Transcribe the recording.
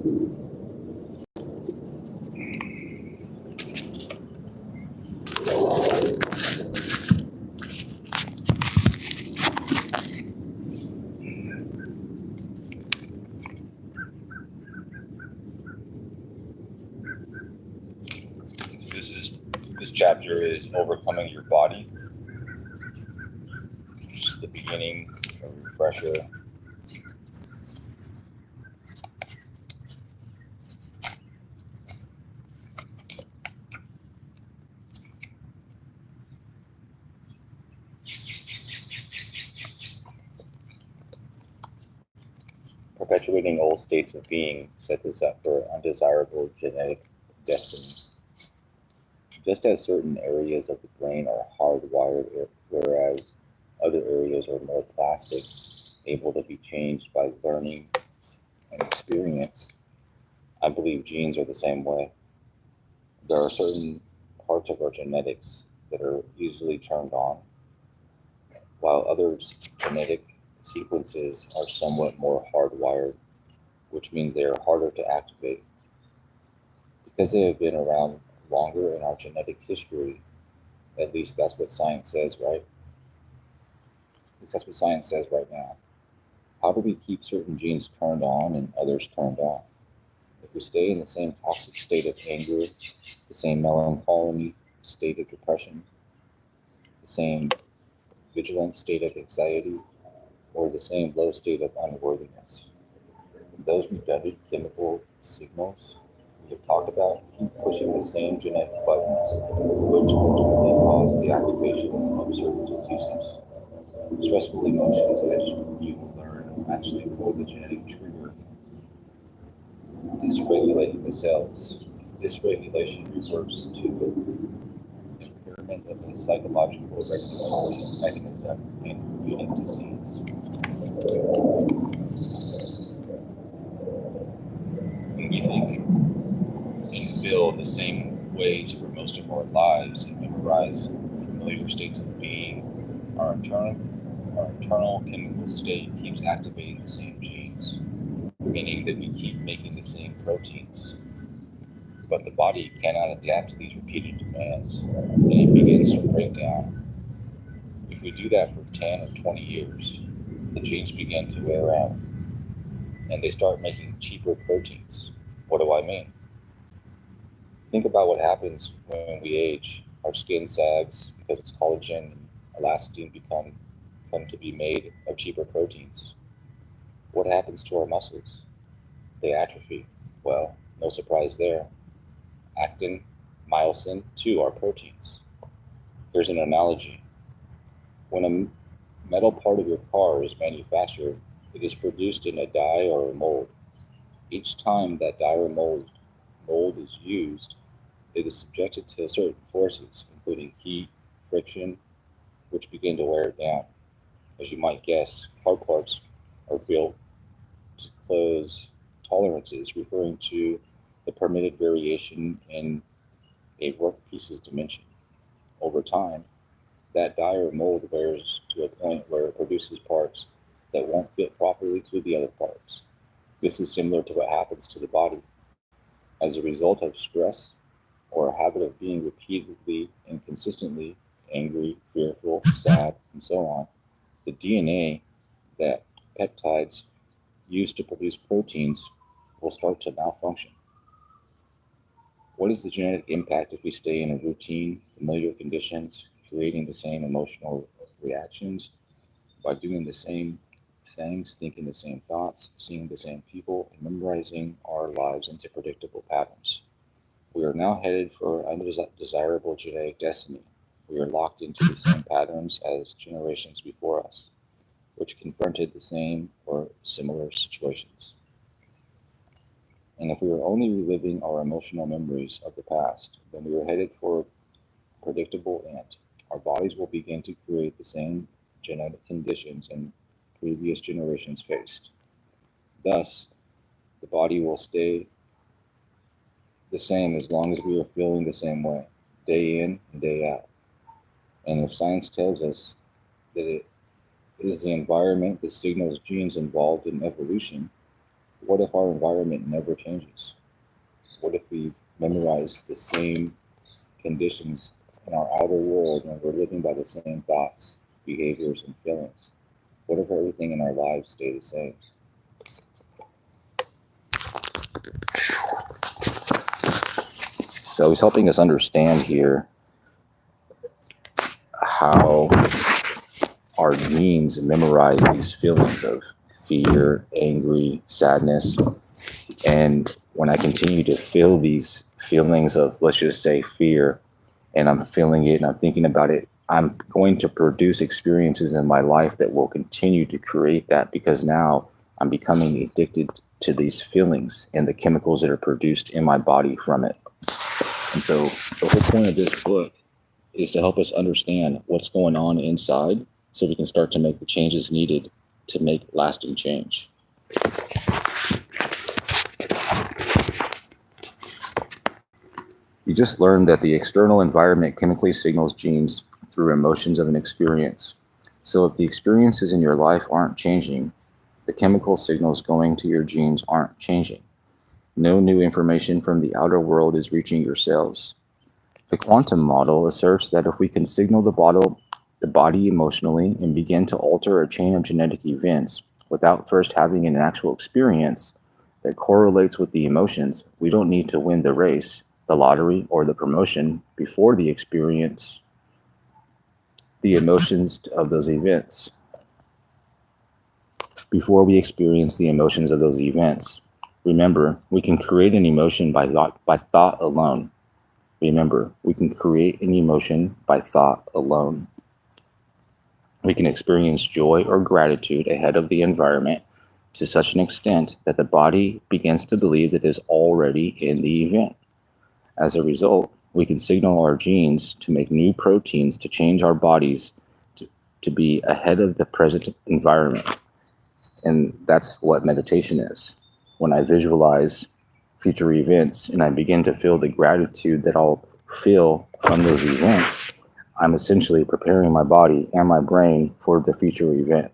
This chapter is overcoming your body. Just the beginning, a refresher. Perpetuating old states of being sets us up for undesirable genetic destiny. Just as certain areas of the brain are hardwired, whereas other areas are more plastic, able to be changed by learning and experience, I believe genes are the same way. There are certain parts of our genetics that are easily turned on, while other genetic sequences are somewhat more hardwired, which means they are harder to activate. Because they have been around longer in our genetic history, at least that's what science says, right? At least that's what science says right now. How do we keep certain genes turned on and others turned off? If we stay in the same toxic state of anger, the same melancholy state of depression, the same vigilant state of anxiety, or the same low state of unworthiness, those redundant chemical signals we have talked about keep pushing the same genetic buttons, which ultimately cause the activation of certain diseases. Stressful emotions, as you learn, actually pull the genetic trigger, dysregulating the cells. Dysregulation refers to impairment of the psychological regulatory mechanism in immune disease. When we think and feel the same ways for most of our lives and memorize familiar states of being, our internal chemical state keeps activating the same genes, meaning that we keep making the same proteins. But the body cannot adapt to these repeated demands, and it begins to break down. If we do that for 10 or 20 years, the genes begin to wear out, and they start making cheaper proteins. What do I mean? Think about what happens when we age. Our skin sags because its collagen and elastin come to be made of cheaper proteins. What happens to our muscles? They atrophy. Well, no surprise there. Actin, myosin, too, are proteins. Here's an analogy. When a metal part of your car is manufactured, it is produced in a die or a mold. Each time that die or mold is used, it is subjected to certain forces, including heat, friction, which begin to wear it down. As you might guess, car parts are built to close tolerances, referring to the permitted variation in a workpiece's dimension. Over time, that die or mold wears to a point where it produces parts that won't fit properly to the other parts. This is similar to what happens to the body. As a result of stress or a habit of being repeatedly and consistently angry, fearful, sad, and so on, the DNA that peptides use to produce proteins will start to malfunction. What is the genetic impact if we stay in a routine, familiar conditions, creating the same emotional reactions by doing the same things, thinking the same thoughts, seeing the same people, and memorizing our lives into predictable patterns? We are now headed for undesirable genetic destiny. We are locked into the same patterns as generations before us, which confronted the same or similar situations. And if we are only reliving our emotional memories of the past, then we are headed for a predictable end. Our bodies will begin to create the same genetic conditions and previous generations faced. Thus, the body will stay the same as long as we are feeling the same way, day in and day out. And if science tells us that it is the environment that signals genes involved in evolution, What if our environment never changes? What if we memorize the same conditions in our outer world and we're living by the same thoughts, behaviors, and feelings? What if everything in our lives stay the same? So he's helping us understand here how our genes memorize these feelings of fear, angry, sadness. And when I continue to feel these feelings of, let's just say, fear, and I'm feeling it and I'm thinking about it, I'm going to produce experiences in my life that will continue to create that, because now I'm becoming addicted to these feelings and the chemicals that are produced in my body from it. And so the whole point of this book is to help us understand what's going on inside so we can start to make the changes needed to make lasting change. You just learned that the external environment chemically signals genes through emotions of an experience. So if the experiences in your life aren't changing, the chemical signals going to your genes aren't changing. No new information from the outer world is reaching your cells. The quantum model asserts that if we can signal the body emotionally and begin to alter a chain of genetic events without first having an actual experience that correlates with the emotions, we don't need to win the race, the lottery, or the promotion before the experience, the emotions of those events. Before we experience the emotions of those events. Remember, we can create an emotion by thought alone. Remember, we can create an emotion by thought alone. We can experience joy or gratitude ahead of the environment to such an extent that the body begins to believe it is already in the event. As a result, we can signal our genes to make new proteins to change our bodies to be ahead of the present environment. And that's what meditation is. When I visualize future events and I begin to feel the gratitude that I'll feel from those events, I'm essentially preparing my body and my brain for the future event.